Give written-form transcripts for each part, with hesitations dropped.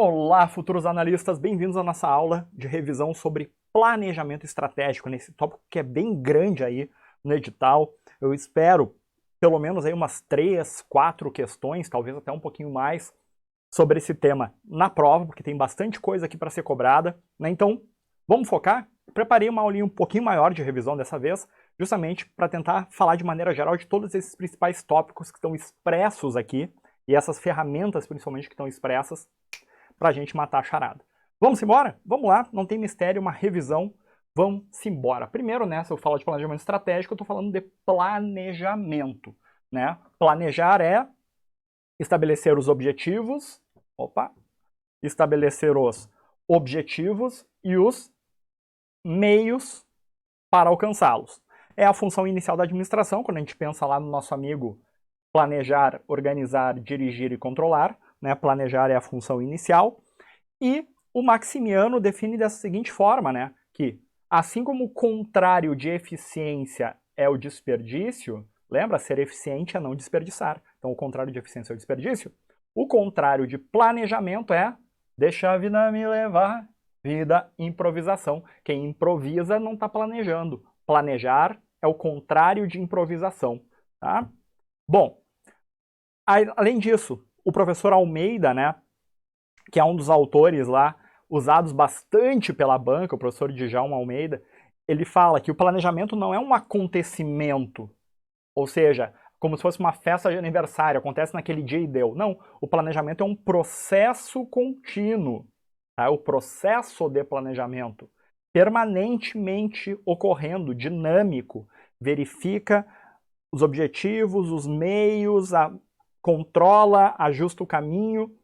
Olá, futuros analistas, bem-vindos à nossa aula de revisão sobre planejamento estratégico, nesse tópico que é bem grande aí no edital. Eu espero pelo menos aí umas 3, 4 questões, talvez até um pouquinho mais, sobre esse tema na prova, porque tem bastante coisa aqui para ser cobrada, né? Então, vamos focar? Preparei uma aulinha um pouquinho maior de revisão dessa vez, justamente para tentar falar de maneira geral de todos esses principais tópicos que estão expressos aqui, e essas ferramentas principalmente que estão expressas, pra gente matar a charada. Vamos embora? Vamos lá, não tem mistério, uma revisão, vamos embora. Primeiro, né, se eu falo de planejamento estratégico, eu estou falando de planejamento, né? Planejar é estabelecer os objetivos, estabelecer os objetivos e os meios para alcançá-los. É a função inicial da administração, quando a gente pensa lá no nosso amigo planejar, organizar, dirigir e controlar, né? Planejar é a função inicial. E o Maximiano define dessa seguinte forma, né? Que assim como o contrário de eficiência é o desperdício, lembra? Ser eficiente é não desperdiçar. Então o contrário de eficiência é o desperdício. O contrário de planejamento é deixa a vida me levar, vida, improvisação. Quem improvisa não está planejando. Planejar é o contrário de improvisação, tá? Bom, além disso, o professor Almeida, né, que é um dos autores lá, usados bastante pela banca, o professor Djalma Almeida, ele fala que o planejamento não é um acontecimento, ou seja, como se fosse uma festa de aniversário, acontece naquele dia e deu. Não, o planejamento é um processo contínuo, tá? O processo de planejamento, permanentemente ocorrendo, dinâmico, verifica os objetivos, os meios, controla, ajusta o caminho,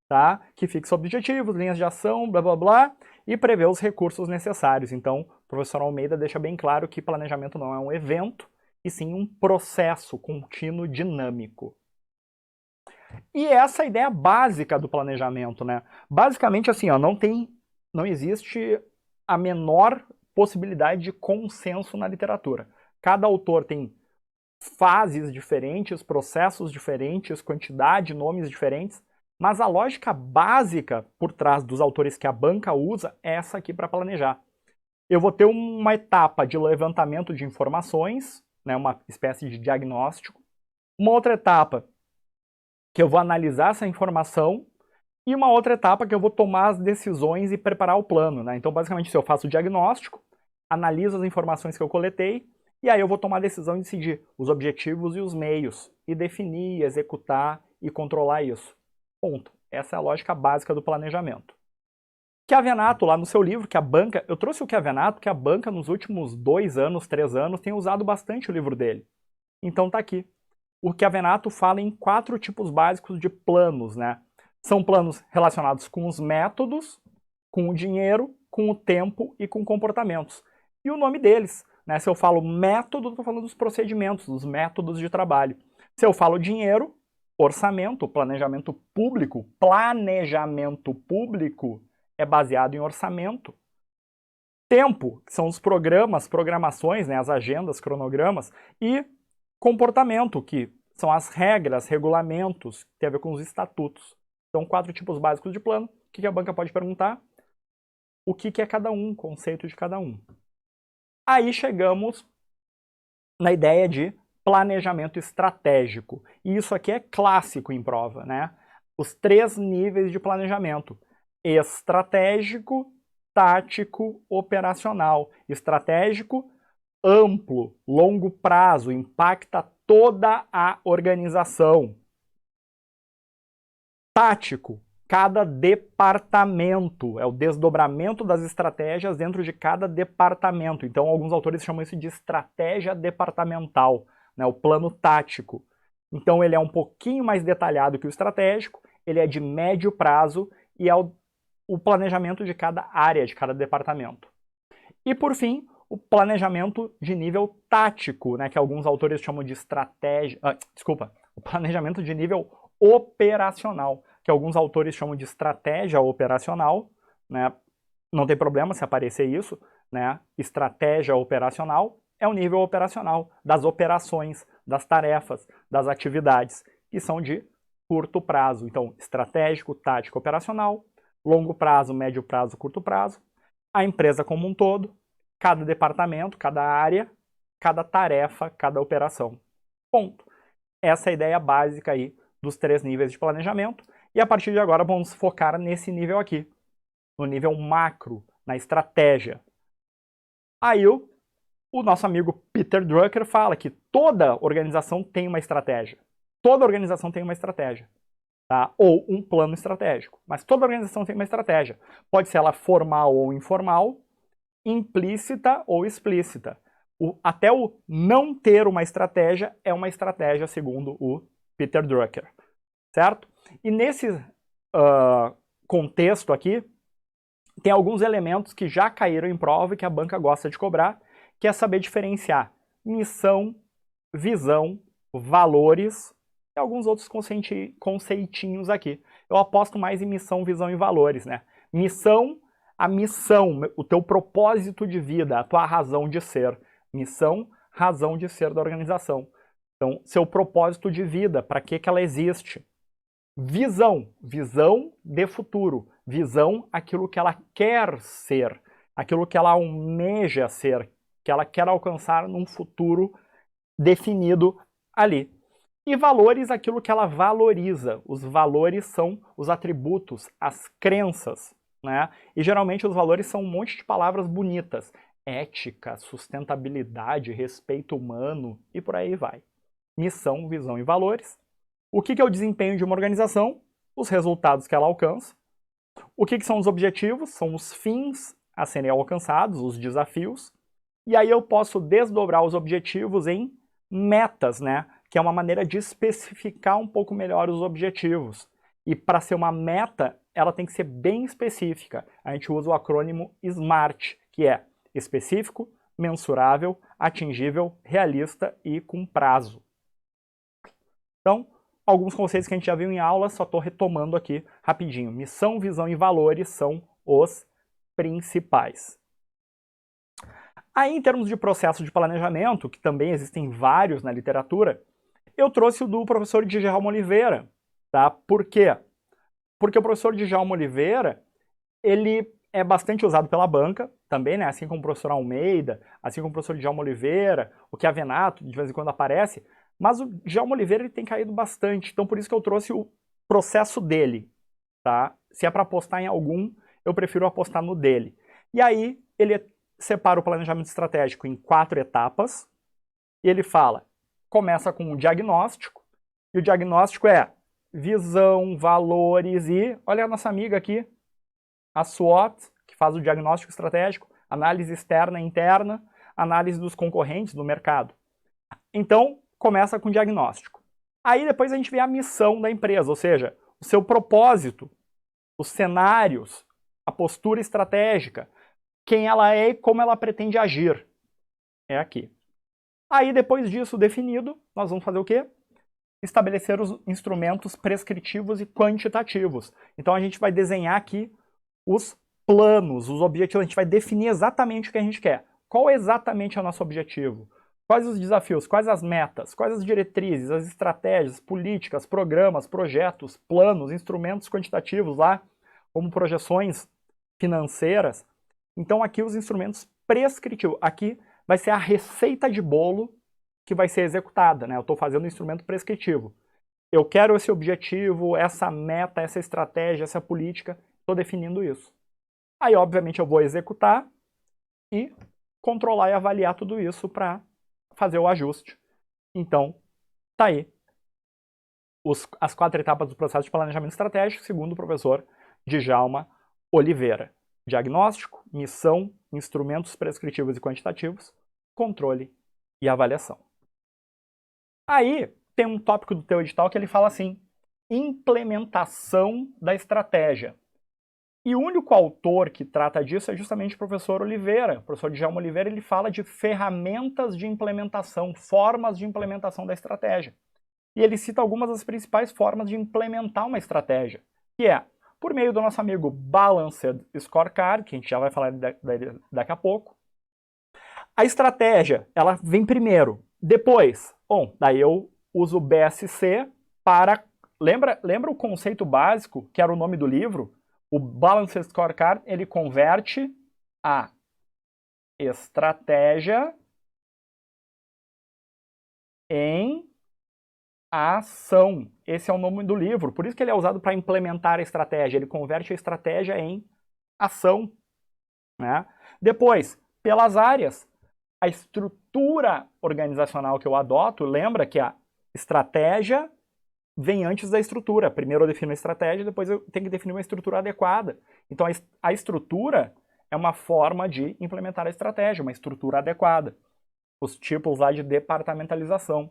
tá? Que fixa objetivos, linhas de ação, blá blá blá, e prevê os recursos necessários. Então, o professor Almeida deixa bem claro que planejamento não é um evento, e sim um processo contínuo dinâmico. E essa é a ideia básica do planejamento, né? Basicamente assim, ó, não existe a menor possibilidade de consenso na literatura. Cada autor tem fases diferentes, processos diferentes, quantidade, nomes diferentes, mas a lógica básica por trás dos autores que a banca usa é essa aqui para planejar. Eu vou ter uma etapa de levantamento de informações, né, uma espécie de diagnóstico, uma outra etapa que eu vou analisar essa informação e uma outra etapa que eu vou tomar as decisões e preparar o plano, né? Então, basicamente, se eu faço o diagnóstico, analiso as informações que eu coletei, e aí eu vou tomar a decisão de decidir os objetivos e os meios, e definir, executar e controlar isso. Ponto. Essa é a lógica básica do planejamento. Chiavenato, lá no seu livro, que a banca... Eu trouxe o Chiavenato, porque a banca nos últimos 2 anos, 3 anos, tem usado bastante o livro dele. Então tá aqui. O Chiavenato fala em 4 tipos básicos de planos, né? São planos relacionados com os métodos, com o dinheiro, com o tempo e com comportamentos. E o nome deles, né? Se eu falo método, estou falando dos procedimentos, dos métodos de trabalho. Se eu falo dinheiro, orçamento, planejamento público é baseado em orçamento. Tempo, que são os programas, programações, né? As agendas, cronogramas, e comportamento, que são as regras, regulamentos, que tem a ver com os estatutos. Então, 4 tipos básicos de plano. O que a banca pode perguntar? O que é cada um, o conceito de cada um. Aí chegamos na ideia de planejamento estratégico. E isso aqui é clássico em prova, né? Os 3 níveis de planejamento: estratégico, tático, operacional. Estratégico, amplo, longo prazo, impacta toda a organização. Tático, cada departamento, é o desdobramento das estratégias dentro de cada departamento. Então, alguns autores chamam isso de estratégia departamental, né, o plano tático. Então, ele é um pouquinho mais detalhado que o estratégico, ele é de médio prazo e é o planejamento de cada área, de cada departamento. E, por fim, o planejamento de nível tático, né, que alguns autores chamam de o planejamento de nível operacional, que alguns autores chamam de estratégia operacional, né? Não tem problema se aparecer isso, né? Estratégia operacional é o nível operacional das operações, das tarefas, das atividades, que são de curto prazo. Então, estratégico, tático, operacional, longo prazo, médio prazo, curto prazo, a empresa como um todo, cada departamento, cada área, cada tarefa, cada operação. Ponto. Essa é a ideia básica aí dos 3 níveis de planejamento, e a partir de agora vamos focar nesse nível aqui, no nível macro, na estratégia. Aí o nosso amigo Peter Drucker fala que toda organização tem uma estratégia. Toda organização tem uma estratégia. Tá? Ou um plano estratégico. Mas toda organização tem uma estratégia. Pode ser ela formal ou informal, implícita ou explícita. Até o não ter uma estratégia é uma estratégia, segundo o Peter Drucker. Certo? E nesse contexto aqui, tem alguns elementos que já caíram em prova e que a banca gosta de cobrar, que é saber diferenciar missão, visão, valores e alguns outros conceitinhos aqui. Eu aposto mais em missão, visão e valores, né? Missão, a missão, o teu propósito de vida, a tua razão de ser. Missão, razão de ser da organização. Então, seu propósito de vida, para que ela existe. Visão, visão de futuro. Visão, aquilo que ela quer ser, aquilo que ela almeja ser, que ela quer alcançar num futuro definido ali. E valores, aquilo que ela valoriza. Os valores são os atributos, as crenças, né? E geralmente os valores são um monte de palavras bonitas. Ética, sustentabilidade, respeito humano e por aí vai. Missão, visão e valores. O que é o desempenho de uma organização? Os resultados que ela alcança. O que são os objetivos? São os fins a serem alcançados, os desafios. E aí eu posso desdobrar os objetivos em metas, né? Que é uma maneira de especificar um pouco melhor os objetivos. E para ser uma meta, ela tem que ser bem específica. A gente usa o acrônimo SMART, que é específico, mensurável, atingível, realista e com prazo. Então, alguns conceitos que a gente já viu em aula, só estou retomando aqui rapidinho. Missão, visão e valores são os principais. Aí, em termos de processo de planejamento, que também existem vários na literatura, eu trouxe o do professor Djalma Oliveira. Tá? Por quê? Porque o professor Djalma Oliveira, ele é bastante usado pela banca também, né? Assim como o professor Almeida, assim como o professor Djalma Oliveira, o Chiavenato, de vez em quando aparece. Mas o Djalma Oliveira ele tem caído bastante, então por isso que eu trouxe o processo dele. Tá? Se é para apostar em algum, eu prefiro apostar no dele. E aí ele separa o planejamento estratégico em 4 etapas, e ele fala, começa com o diagnóstico, e o diagnóstico é visão, valores e, olha a nossa amiga aqui, a SWOT, que faz o diagnóstico estratégico, análise externa e interna, análise dos concorrentes do mercado. Então, começa com o diagnóstico. Aí depois a gente vê a missão da empresa, ou seja, o seu propósito, os cenários, a postura estratégica, quem ela é e como ela pretende agir. É aqui. Aí depois disso definido, nós vamos fazer o quê? Estabelecer os instrumentos prescritivos e quantitativos. Então a gente vai desenhar aqui os planos, os objetivos, a gente vai definir exatamente o que a gente quer. Qual exatamente é o nosso objetivo? Quais os desafios, quais as metas, quais as diretrizes, as estratégias, políticas, programas, projetos, planos, instrumentos quantitativos lá, como projeções financeiras. Então aqui os instrumentos prescritivos. Aqui vai ser a receita de bolo que vai ser executada, né? Eu estou fazendo um instrumento prescritivo. Eu quero esse objetivo, essa meta, essa estratégia, essa política, estou definindo isso. Aí, obviamente, eu vou executar e controlar e avaliar tudo isso para fazer o ajuste. Então, tá aí as 4 etapas do processo de planejamento estratégico, segundo o professor Djalma Oliveira. Diagnóstico, missão, instrumentos prescritivos e quantitativos, controle e avaliação. Aí, tem um tópico do teu edital que ele fala assim, implementação da estratégia. E o único autor que trata disso é justamente o professor Oliveira. O professor Djalma Oliveira ele fala de ferramentas de implementação, formas de implementação da estratégia. E ele cita algumas das principais formas de implementar uma estratégia, que é por meio do nosso amigo Balanced Scorecard, que a gente já vai falar daqui a pouco. A estratégia, ela vem primeiro. Depois, bom, daí eu uso o BSC para... Lembra o conceito básico, que era o nome do livro? O Balanced Scorecard, ele converte a estratégia em ação. Esse é o nome do livro. Por isso que ele é usado para implementar a estratégia. Ele converte a estratégia em ação, né? Depois, pelas áreas, a estrutura organizacional que eu adoto, lembra que a estratégia vem antes da estrutura. Primeiro eu defino a estratégia, depois eu tenho que definir uma estrutura adequada. Então a estrutura é uma forma de implementar a estratégia, uma estrutura adequada. Os tipos lá de departamentalização.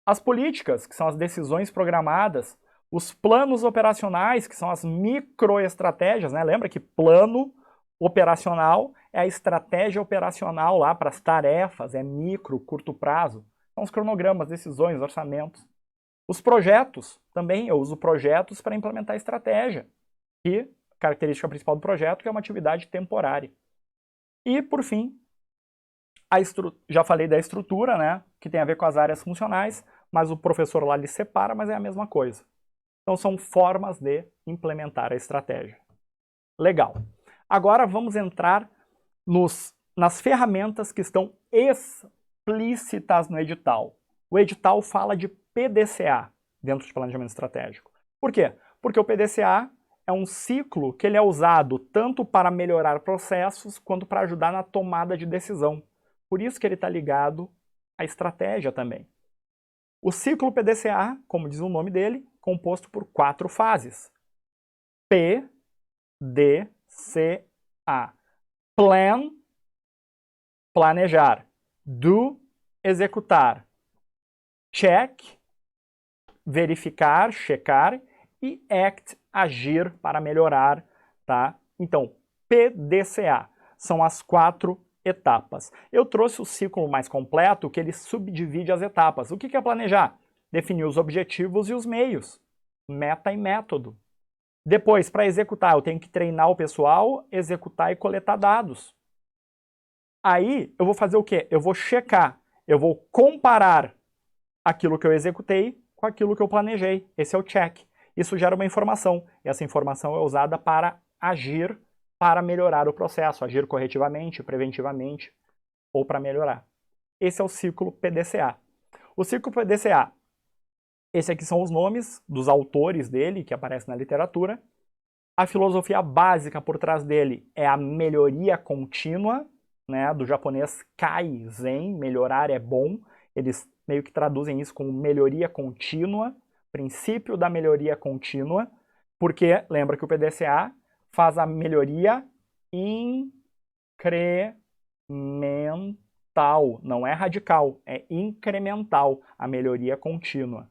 As políticas, que são as decisões programadas. Os planos operacionais, que são as microestratégias, né? Lembra que plano operacional é a estratégia operacional lá para as tarefas, é micro, curto prazo. São os cronogramas, decisões, orçamentos. Os projetos, também eu uso projetos para implementar a estratégia. E a característica principal do projeto é uma atividade temporária. E, por fim, já falei da estrutura, né, que tem a ver com as áreas funcionais, mas o professor lá lhe separa, mas é a mesma coisa. Então são formas de implementar a estratégia. Legal. Agora vamos entrar nas ferramentas que estão explícitas no edital. O edital fala de PDCA dentro de planejamento estratégico. Por quê? Porque o PDCA é um ciclo que ele é usado tanto para melhorar processos quanto para ajudar na tomada de decisão. Por isso que ele está ligado à estratégia também. O ciclo PDCA, como diz o nome dele, composto por 4 fases. P, D, C, A. Plan, planejar. Do, executar. Check, verificar, checar. E act, agir para melhorar, tá? Então, PDCA são as 4 etapas. Eu trouxe o ciclo mais completo, que ele subdivide as etapas. O que é planejar? Definir os objetivos e os meios. Meta e método. Depois, para executar, eu tenho que treinar o pessoal, executar e coletar dados. Aí, eu vou fazer o quê? Eu vou checar, eu vou comparar aquilo que eu executei com aquilo que eu planejei. Esse é o check. Isso gera uma informação, e essa informação é usada para agir, para melhorar o processo, agir corretivamente, preventivamente, ou para melhorar. Esse é o ciclo PDCA. O ciclo PDCA, esse aqui são os nomes dos autores dele, que aparecem na literatura. A filosofia básica por trás dele é a melhoria contínua, né, do japonês Kaizen, melhorar é bom. Eles meio que traduzem isso como melhoria contínua, princípio da melhoria contínua, porque lembra que o PDCA faz a melhoria incremental, não é radical, é incremental, a melhoria contínua.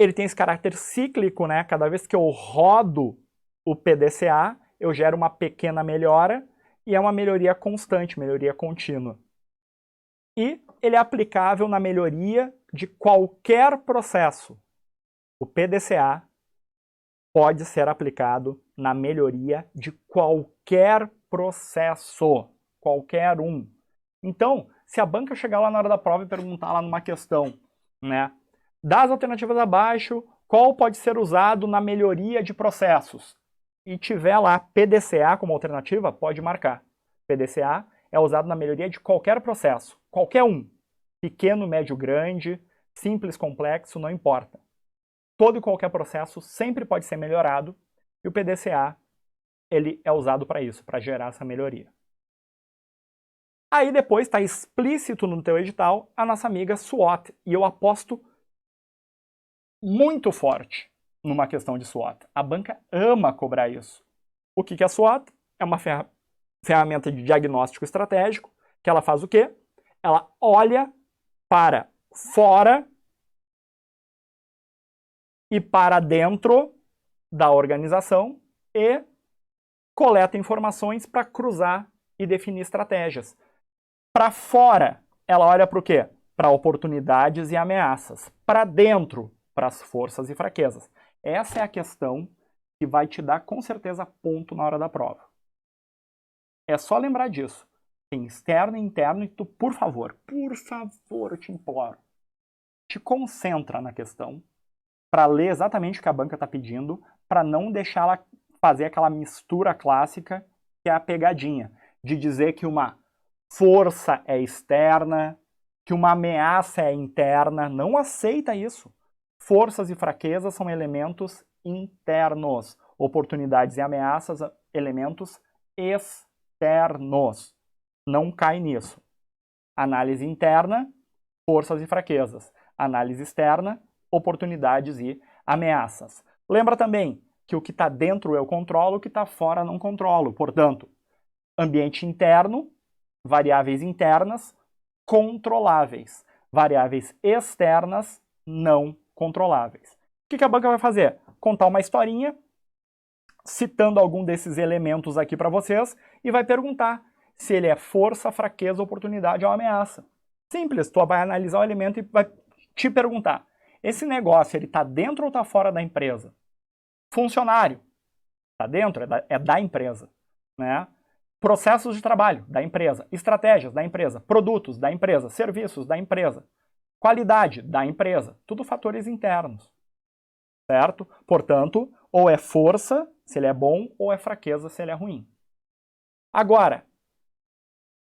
Ele tem esse caráter cíclico, né? Cada vez que eu rodo o PDCA, eu gero uma pequena melhora e é uma melhoria constante, melhoria contínua. E ele é aplicável na melhoria de qualquer processo. O PDCA pode ser aplicado na melhoria de qualquer processo, qualquer um. Então, se a banca chegar lá na hora da prova e perguntar lá numa questão, né, das alternativas abaixo, qual pode ser usado na melhoria de processos? E tiver lá PDCA como alternativa, pode marcar. PDCA é usado na melhoria de qualquer processo, qualquer um. Pequeno, médio, grande, simples, complexo, não importa. Todo e qualquer processo sempre pode ser melhorado e o PDCA ele é usado para isso, para gerar essa melhoria. Aí depois está explícito no teu edital a nossa amiga SWOT, e eu aposto muito forte numa questão de SWOT. A banca ama cobrar isso. O que é a SWOT? É uma ferramenta de diagnóstico estratégico, que ela faz o quê? Ela olha para fora e para dentro da organização e coleta informações para cruzar e definir estratégias. Para fora, ela olha para o quê? Para oportunidades e ameaças. Para dentro, para as forças e fraquezas. Essa é a questão que vai te dar com certeza ponto na hora da prova. É só lembrar disso. Tem externo e interno e tu, por favor, eu te imploro, te concentra na questão para ler exatamente o que a banca está pedindo, para não deixar ela fazer aquela mistura clássica, que é a pegadinha, de dizer que uma força é externa, que uma ameaça é interna. Não aceita isso. Forças e fraquezas são elementos internos. Oportunidades e ameaças, elementos externos. Não cai nisso. Análise interna, forças e fraquezas. Análise externa, oportunidades e ameaças. Lembra também que o que está dentro eu controlo, o que está fora não controlo. Portanto, ambiente interno, variáveis internas, controláveis. Variáveis externas, não controláveis. O que a banca vai fazer? Contar uma historinha, citando algum desses elementos aqui para vocês, e vai perguntar se ele é força, fraqueza, oportunidade ou ameaça. Simples, tu vai analisar o elemento e vai te perguntar, esse negócio, ele está dentro ou está fora da empresa? Funcionário, está dentro? É da empresa, né? Processos de trabalho, da empresa. Estratégias, da empresa. Produtos, da empresa. Serviços, da empresa. Qualidade, da empresa. Tudo fatores internos, certo? Portanto, ou é força, se ele é bom, ou é fraqueza, se ele é ruim. Agora,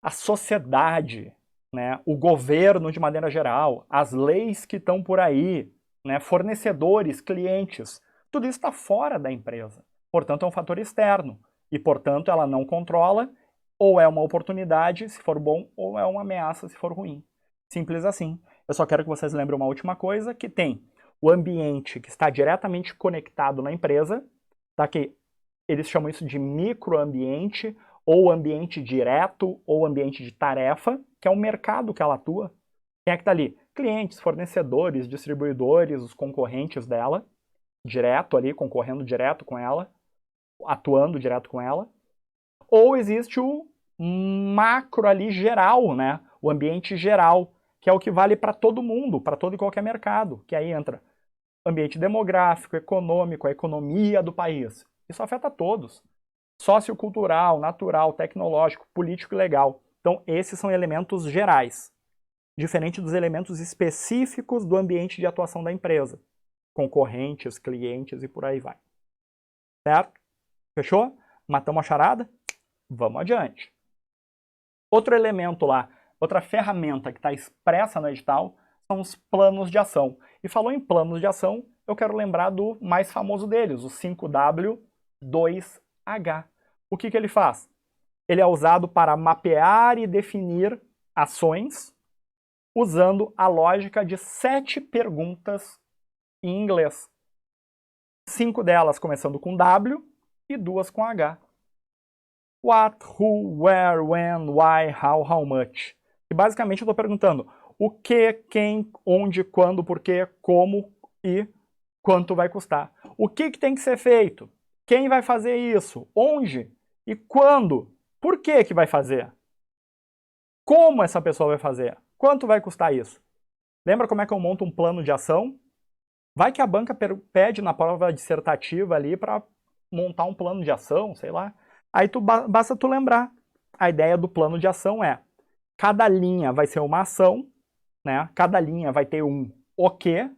a sociedade, né, o governo de maneira geral, as leis que estão por aí, né, fornecedores, clientes, tudo isso está fora da empresa. Portanto, é um fator externo. E, portanto, ela não controla, ou é uma oportunidade, se for bom, ou é uma ameaça, se for ruim. Simples assim. Eu só quero que vocês lembrem uma última coisa, que tem o ambiente que está diretamente conectado na empresa, tá? Que eles chamam isso de microambiente, ou ambiente direto, ou ambiente de tarefa, que é o mercado que ela atua. Quem é que está ali? Clientes, fornecedores, distribuidores, os concorrentes dela, direto ali, concorrendo direto com ela, atuando direto com ela. Ou existe o macro ali geral, né? O ambiente geral, que é o que vale para todo mundo, para todo e qualquer mercado, que aí entra ambiente demográfico, econômico, a economia do país. Isso afeta todos. Sociocultural, natural, tecnológico, político e legal. Então, esses são elementos gerais, diferente dos elementos específicos do ambiente de atuação da empresa. Concorrentes, clientes e por aí vai. Certo? Fechou? Matamos a charada? Vamos adiante. Outro elemento lá, outra ferramenta que está expressa no edital são os planos de ação. E falou em planos de ação, eu quero lembrar do mais famoso deles, o 5W2H. O que ele faz? Ele é usado para mapear e definir ações usando a lógica de 7 perguntas em inglês. 5 delas começando com W e 2 com H. What, who, where, when, why, how much. E basicamente eu estou perguntando o que, quem, onde, quando, porquê, como e quanto vai custar. O que tem que ser feito? Quem vai fazer isso? Onde? E quando? Por que vai fazer? Como essa pessoa vai fazer? Quanto vai custar isso? Lembra como é que eu monto um plano de ação? Vai que a banca pede na prova dissertativa ali para montar um plano de ação, sei lá. Aí basta tu lembrar. A ideia do plano de ação é, cada linha vai ser uma ação, né? Cada linha vai ter um o quê,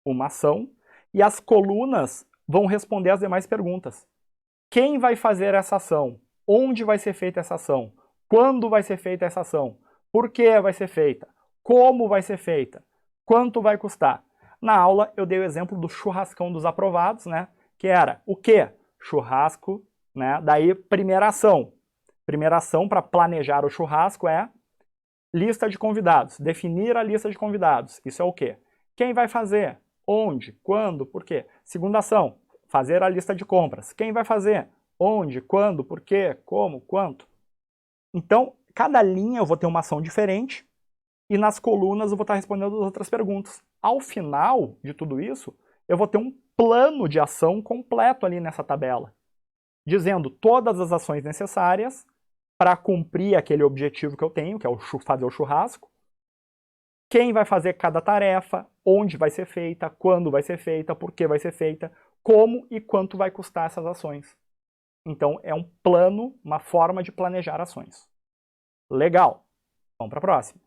uma ação, e as colunas vão responder as demais perguntas. Quem vai fazer essa ação? Onde vai ser feita essa ação? Quando vai ser feita essa ação? Por que vai ser feita? Como vai ser feita? Quanto vai custar? Na aula eu dei o exemplo do churrascão dos aprovados, né? Que era o quê? Churrasco, né? Daí, primeira ação. Primeira ação para planejar o churrasco é lista de convidados. Definir a lista de convidados. Isso é o quê? Quem vai fazer? Onde? Quando? Por quê? Segunda ação. Fazer a lista de compras. Quem vai fazer? Onde? Quando? Por quê? Como? Quanto? Então, cada linha eu vou ter uma ação diferente e nas colunas eu vou estar respondendo as outras perguntas. Ao final de tudo isso, eu vou ter um plano de ação completo ali nessa tabela, dizendo todas as ações necessárias para cumprir aquele objetivo que eu tenho, que é fazer o churrasco, quem vai fazer cada tarefa, onde vai ser feita, quando vai ser feita, por que vai ser feita, como e quanto vai custar essas ações. Então, é um plano, uma forma de planejar ações. Legal. Vamos para a próxima.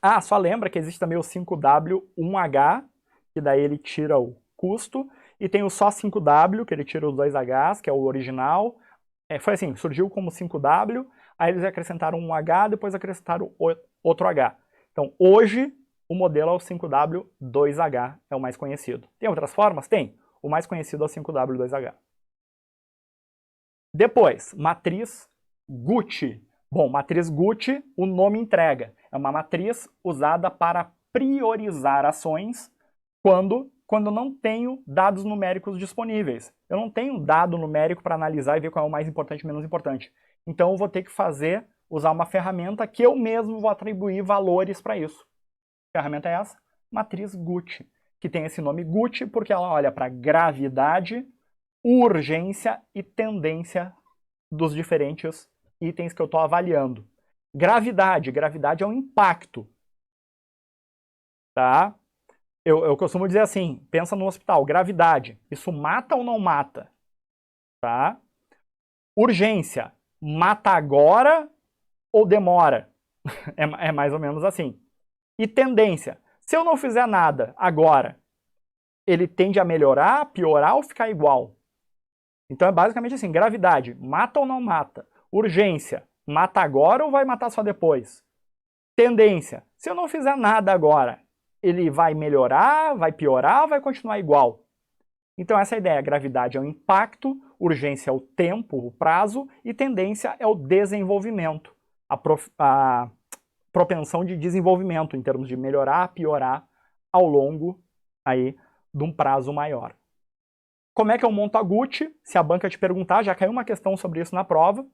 Ah, só lembra que existe também o 5W1H, que daí ele tira o custo, e tem o só 5W, que ele tira os 2Hs, que é o original. Foi assim, surgiu como 5W, aí eles acrescentaram um H, depois acrescentaram outro H. Então, hoje, o modelo é o 5W2H, é o mais conhecido. Tem outras formas? Tem. O mais conhecido é o 5W2H. Depois, matriz Gucci. Bom, matriz Gucci, o nome entrega. É uma matriz usada para priorizar ações quando não tenho dados numéricos disponíveis. Eu não tenho dado numérico para analisar e ver qual é o mais importante e menos importante. Então eu vou ter que usar uma ferramenta que eu mesmo vou atribuir valores para isso. Que ferramenta é essa? Matriz Gucci, que tem esse nome Gucci porque ela olha para gravidade, urgência e tendência dos diferentes itens que eu estou avaliando. Gravidade é um impacto. Tá? Eu costumo dizer assim, pensa no hospital, gravidade, isso mata ou não mata? Tá? Urgência, mata agora ou demora? É mais ou menos assim. E tendência, se eu não fizer nada agora, ele tende a melhorar, piorar ou ficar igual? Então é basicamente assim, gravidade, mata ou não mata? Urgência, mata agora ou vai matar só depois? Tendência, se eu não fizer nada agora, ele vai melhorar, vai piorar ou vai continuar igual? Então essa é a ideia, gravidade é o impacto, urgência é o tempo, o prazo, e tendência é o desenvolvimento, a propensão de desenvolvimento em termos de melhorar, piorar ao longo aí de um prazo maior. Como é que eu monto a Gucci? Se a banca te perguntar, já caiu uma questão sobre isso na prova,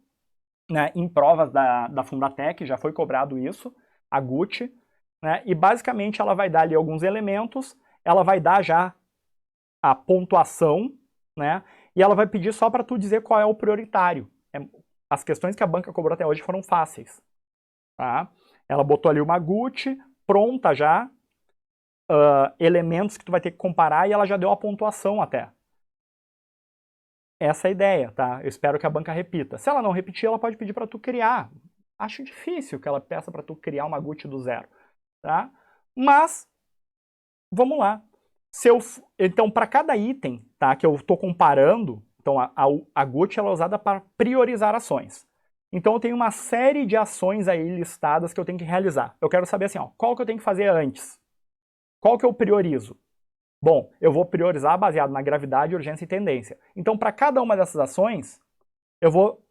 né? Em provas da Fundatec já foi cobrado isso, a Gucci, né? E basicamente ela vai dar ali alguns elementos, ela vai dar já a pontuação, né? E ela vai pedir só para tu dizer qual é o prioritário. As questões que a banca cobrou até hoje foram fáceis. Tá? Ela botou ali uma Gucci, pronta já, elementos que tu vai ter que comparar, e ela já deu a pontuação até. Essa é a ideia, tá? Eu espero que a banca repita. Se ela não repetir, ela pode pedir para tu criar. Acho difícil que ela peça para tu criar uma Gucci do zero, tá? Mas, vamos lá. Então, para cada item, tá, que eu estou comparando, então a Gucci ela é usada para priorizar ações. Então eu tenho uma série de ações aí listadas que eu tenho que realizar. Eu quero saber assim, ó, qual que eu tenho que fazer antes? Qual que eu priorizo? Bom, eu vou priorizar baseado na gravidade, urgência e tendência. Então, para cada uma dessas ações, eu vou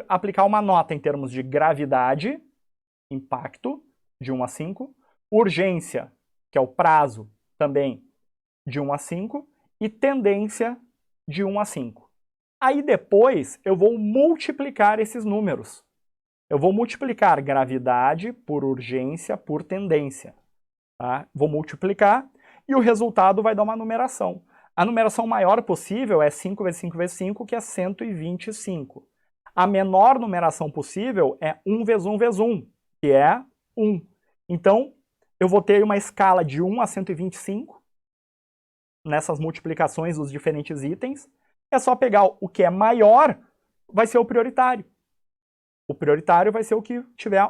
aplicar uma nota em termos de gravidade, impacto, de 1 a 5, urgência, que é o prazo, também de 1 a 5, e tendência de 1 a 5. Aí depois eu vou multiplicar esses números. Eu vou multiplicar gravidade por urgência por tendência. Tá? Vou multiplicar e o resultado vai dar uma numeração. A numeração maior possível é 5 vezes 5 vezes 5, que é 125. A menor numeração possível é 1 vezes 1 vezes 1, que é 1. Então, eu vou ter uma escala de 1 a 125 nessas multiplicações dos diferentes itens. É só pegar o que é maior, vai ser o prioritário. O prioritário vai ser o que tiver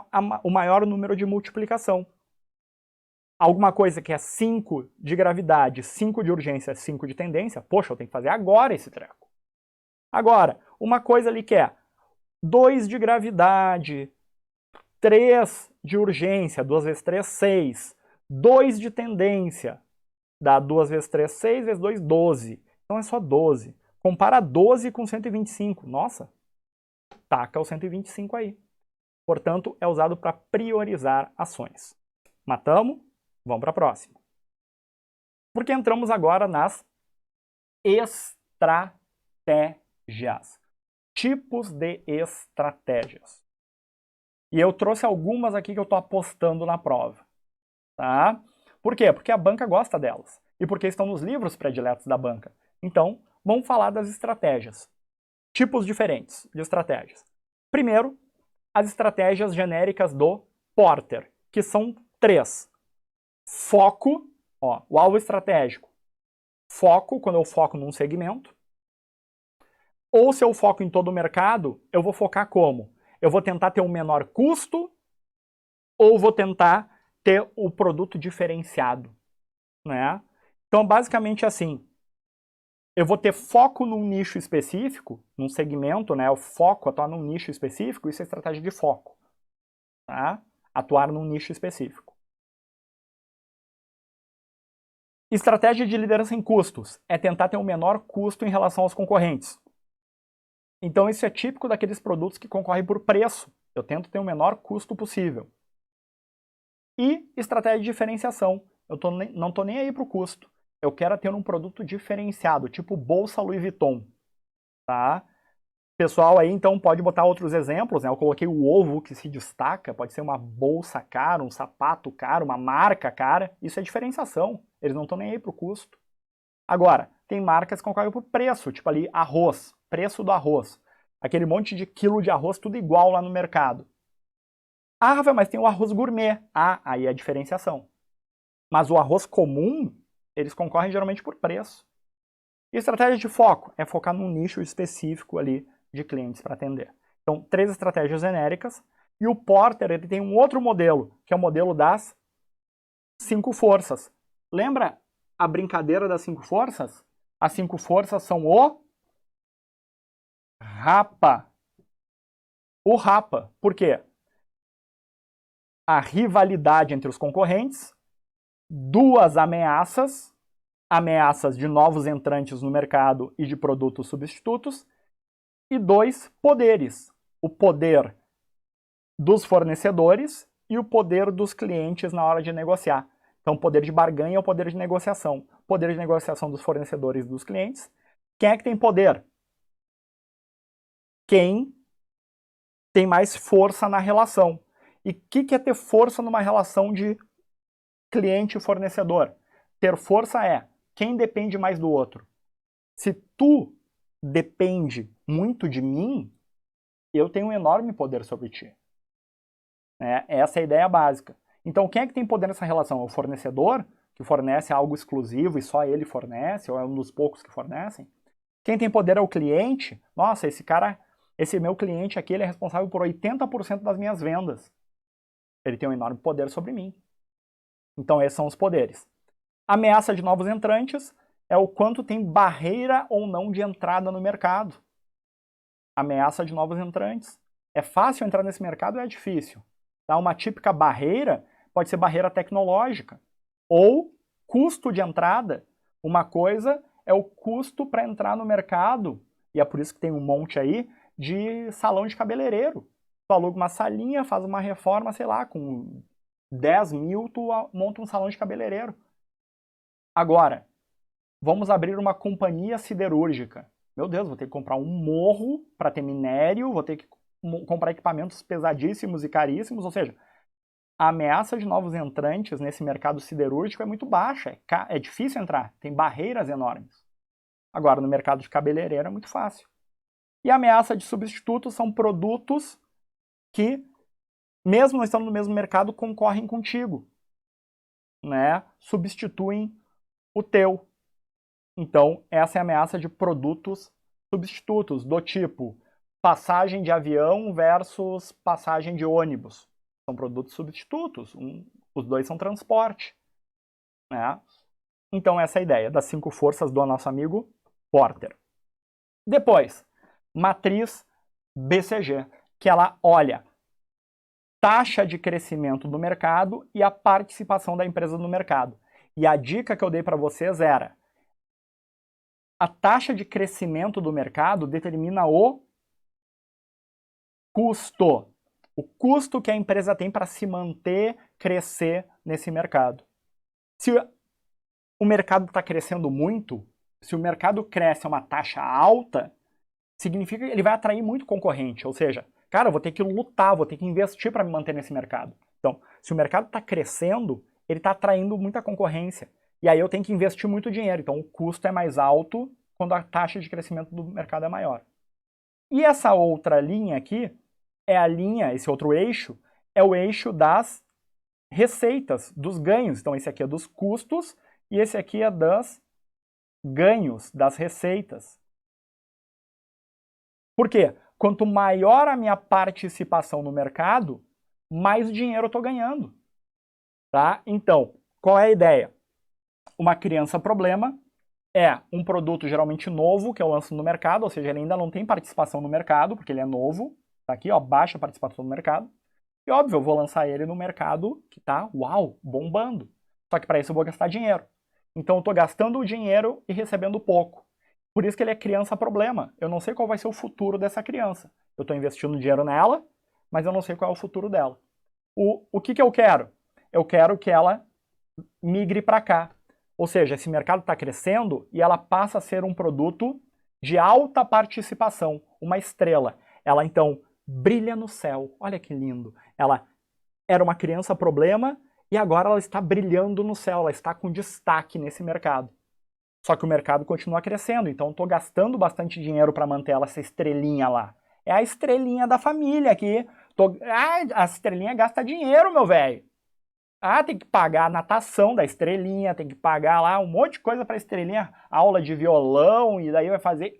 o maior número de multiplicação. Alguma coisa que é 5 de gravidade, 5 de urgência, 5 de tendência, poxa, eu tenho que fazer agora esse treco. Agora, uma coisa ali que é 2 de gravidade, 3 de urgência, 2 vezes 3, 6. 2 de tendência, dá 2 vezes 3, 6, vezes 2, 12. Então é só 12. Compara 12 com 125. Nossa, taca o 125 aí. Portanto, é usado para priorizar ações. Matamos? Vamos para a próxima. Porque entramos agora nas estratégias. Tipos de estratégias. E eu trouxe algumas aqui que eu estou apostando na prova. Tá? Por quê? Porque a banca gosta delas. E porque estão nos livros prediletos da banca. Então, vamos falar das estratégias. Tipos diferentes de estratégias. Primeiro, as estratégias genéricas do Porter, que são 3. Foco, ó, o alvo estratégico. Foco, quando eu foco num segmento. Ou se eu foco em todo o mercado, eu vou focar como? Eu vou tentar ter um menor custo ou vou tentar ter o produto diferenciado. né? Então, basicamente assim, eu vou ter foco num nicho específico, num segmento, né? O foco, atuar num nicho específico, isso é estratégia de foco, tá? Atuar num nicho específico. Estratégia de liderança em custos é tentar ter um menor custo em relação aos concorrentes. Então isso é típico daqueles produtos que concorrem por preço. Eu tento ter o menor custo possível. E estratégia de diferenciação. Eu não estou nem aí para o custo. Eu quero ter um produto diferenciado, tipo bolsa Louis Vuitton. Tá? Pessoal aí, então, pode botar outros exemplos, né? Eu coloquei o ovo que se destaca, pode ser uma bolsa cara, um sapato caro, uma marca cara. Isso é diferenciação. Eles não estão nem aí para o custo. Agora, tem marcas que concorrem por preço, tipo ali arroz, preço do arroz. Aquele monte de quilo de arroz, tudo igual lá no mercado. Ah, Rafael, mas tem o arroz gourmet. Ah, aí é a diferenciação. Mas o arroz comum, eles concorrem geralmente por preço. E estratégia de foco é focar num nicho específico ali de clientes para atender. Então, 3 estratégias genéricas. E o Porter ele tem um outro modelo, que é o modelo das 5 forças. Lembra a brincadeira das 5 forças? As 5 forças são o RAPA. O RAPA. Por quê? A rivalidade entre os concorrentes, 2 ameaças, ameaças de novos entrantes no mercado e de produtos substitutos, e 2 poderes, o poder dos fornecedores e o poder dos clientes na hora de negociar. Então, o poder de barganha é o poder de negociação. Poder de negociação dos fornecedores e dos clientes. Quem é que tem poder? Quem tem mais força na relação. E o que é ter força numa relação de cliente e fornecedor? Ter força é quem depende mais do outro. Se tu depende muito de mim, eu tenho um enorme poder sobre ti. Essa é a ideia básica. Então, quem é que tem poder nessa relação? É o fornecedor, que fornece algo exclusivo e só ele fornece, ou é um dos poucos que fornecem? Quem tem poder é o cliente. Nossa, esse meu cliente aqui, ele é responsável por 80% das minhas vendas. Ele tem um enorme poder sobre mim. Então, esses são os poderes. Ameaça de novos entrantes é o quanto tem barreira ou não de entrada no mercado. Ameaça de novos entrantes. É fácil entrar nesse mercado ou é difícil? Tá? Uma típica barreira pode ser barreira tecnológica ou custo de entrada. Uma coisa é o custo para entrar no mercado, e é por isso que tem um monte aí de salão de cabeleireiro. Tu aluga uma salinha, faz uma reforma, sei lá, com 10 mil tu monta um salão de cabeleireiro. Agora, vamos abrir uma companhia siderúrgica. Meu Deus, vou ter que comprar um morro para ter minério, vou ter que comprar equipamentos pesadíssimos e caríssimos, ou seja, a ameaça de novos entrantes nesse mercado siderúrgico é muito baixa, é difícil entrar, tem barreiras enormes. Agora, no mercado de cabeleireiro é muito fácil. E a ameaça de substitutos são produtos que, mesmo não estando no mesmo mercado, concorrem contigo, né? Substituem o teu. Então, essa é a ameaça de produtos substitutos, do tipo passagem de avião versus passagem de ônibus. São produtos substitutos, os dois são transporte. Né? Então, essa é a ideia das 5 forças do nosso amigo Porter. Depois, matriz BCG, que ela olha taxa de crescimento do mercado e a participação da empresa no mercado. E a dica que eu dei para vocês era: a taxa de crescimento do mercado determina o custo. O custo que a empresa tem para se manter, crescer nesse mercado. Se o mercado está crescendo muito, se o mercado cresce a uma taxa alta, significa que ele vai atrair muito concorrente. Ou seja, cara, eu vou ter que lutar, vou ter que investir para me manter nesse mercado. Então, se o mercado está crescendo, ele está atraindo muita concorrência. E aí eu tenho que investir muito dinheiro. Então, o custo é mais alto quando a taxa de crescimento do mercado é maior. E essa outra linha aqui é a linha, esse outro eixo, é o eixo das receitas, dos ganhos. Então, esse aqui é dos custos e esse aqui é dos ganhos, das receitas. Por quê? Quanto maior a minha participação no mercado, mais dinheiro eu estou ganhando. Tá? Então, qual é a ideia? Uma criança-problema é um produto geralmente novo que eu lanço no mercado, ou seja, ele ainda não tem participação no mercado, porque ele é novo. Tá aqui, ó, baixa participação no mercado. E óbvio, eu vou lançar ele no mercado que tá, uau, bombando. Só que para isso eu vou gastar dinheiro. Então eu estou gastando o dinheiro e recebendo pouco. Por isso que ele é criança-problema. Eu não sei qual vai ser o futuro dessa criança. Eu estou investindo dinheiro nela, mas eu não sei qual é o futuro dela. O que eu quero? Eu quero que ela migre para cá. Ou seja, esse mercado está crescendo e ela passa a ser um produto de alta participação, uma estrela. Ela, então, brilha no céu. Olha que lindo. Ela era uma criança problema e agora ela está brilhando no céu, ela está com destaque nesse mercado. Só que o mercado continua crescendo, então estou gastando bastante dinheiro para manter ela, essa estrelinha lá. É a estrelinha da família aqui. A estrelinha gasta dinheiro, meu velho. Tem que pagar a natação da estrelinha, tem que pagar lá um monte de coisa para a estrelinha, aula de violão, e daí vai fazer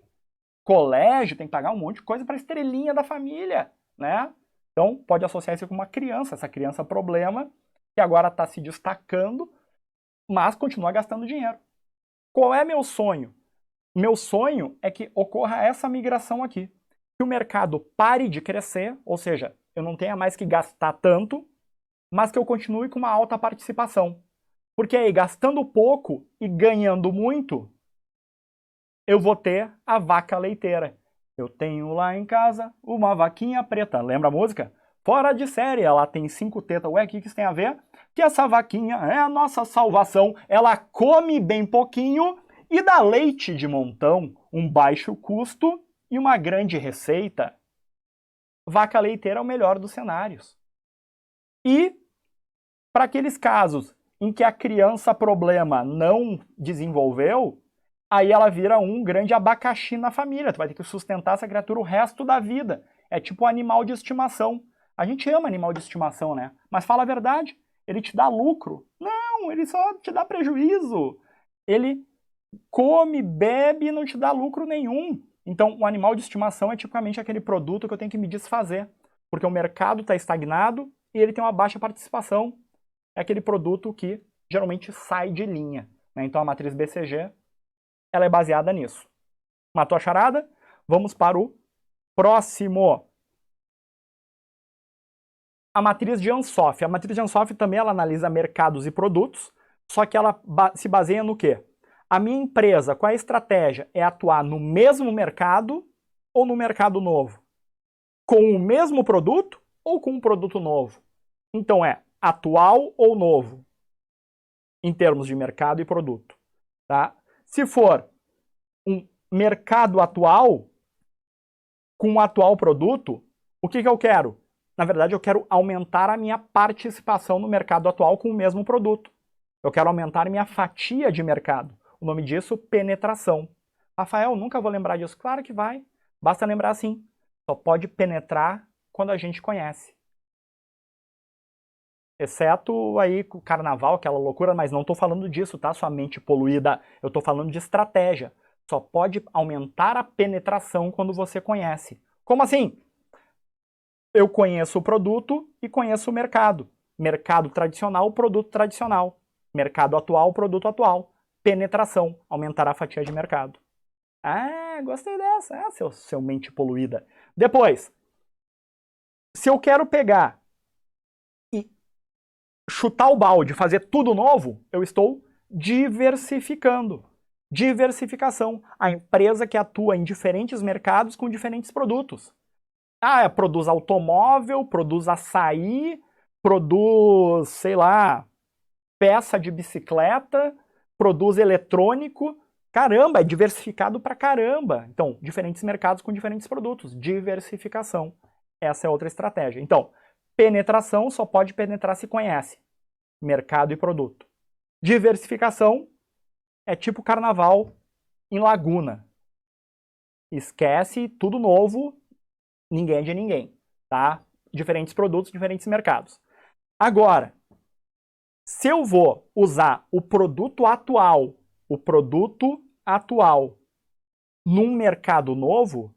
colégio, tem que pagar um monte de coisa para a estrelinha da família, né? Então, pode associar isso com uma criança, essa criança problema, que agora está se destacando, mas continua gastando dinheiro. Qual é meu sonho? Meu sonho é que ocorra essa migração aqui. Que o mercado pare de crescer, ou seja, eu não tenha mais que gastar tanto, mas que eu continue com uma alta participação. Porque aí, gastando pouco e ganhando muito, eu vou ter a vaca leiteira. Eu tenho lá em casa uma vaquinha preta. Lembra a música? Fora de série, ela tem 5 tetas. Ué, o que isso tem a ver? Que essa vaquinha é a nossa salvação. Ela come bem pouquinho e dá leite de montão, um baixo custo e uma grande receita. Vaca leiteira é o melhor dos cenários. E para aqueles casos em que a criança problema não desenvolveu, aí ela vira um grande abacaxi na família. Tu vai ter que sustentar essa criatura o resto da vida. É tipo um animal de estimação. A gente ama animal de estimação, né? Mas fala a verdade, ele te dá lucro. Não, ele só te dá prejuízo. Ele come, bebe e não te dá lucro nenhum. Então, o animal de estimação é tipicamente aquele produto que eu tenho que me desfazer. Porque o mercado está estagnado e ele tem uma baixa participação. É aquele produto que geralmente sai de linha, né? Então, a matriz BCG ela é baseada nisso. Matou a charada? Vamos para o próximo. A matriz de Ansoff. A matriz de Ansoff também ela analisa mercados e produtos, só que ela se baseia no quê? A minha empresa, qual é a estratégia? É atuar no mesmo mercado ou no mercado novo? Com o mesmo produto ou com um produto novo? Então é atual ou novo? Em termos de mercado e produto. Tá? Se for um mercado atual, com o atual produto, o que eu quero? Na verdade, eu quero aumentar a minha participação no mercado atual com o mesmo produto. Eu quero aumentar a minha fatia de mercado. O nome disso, penetração. Rafael, nunca vou lembrar disso. Claro que vai. Basta lembrar assim. Só pode penetrar quando a gente conhece. Exceto aí o carnaval, aquela loucura, mas não estou falando disso, tá? Sua mente poluída. Eu estou falando de estratégia. Só pode aumentar a penetração quando você conhece. Como assim? Eu conheço o produto e conheço o mercado. Mercado tradicional, produto tradicional. Mercado atual, produto atual. Penetração, aumentar a fatia de mercado. Gostei dessa. Seu mente poluída. Depois, se eu quero pegar e chutar o balde, fazer tudo novo, eu estou diversificando. Diversificação. A empresa que atua em diferentes mercados com diferentes produtos. Produz automóvel, produz açaí, produz, sei lá, peça de bicicleta, produz eletrônico. Caramba, é diversificado pra caramba. Então, diferentes mercados com diferentes produtos. Diversificação. Essa é outra estratégia. Então, penetração só pode penetrar se conhece. Mercado e produto. Diversificação é tipo carnaval em Laguna. Esquece tudo novo, ninguém é de ninguém, tá? Diferentes produtos, diferentes mercados. Agora, se eu vou usar o produto atual num mercado novo,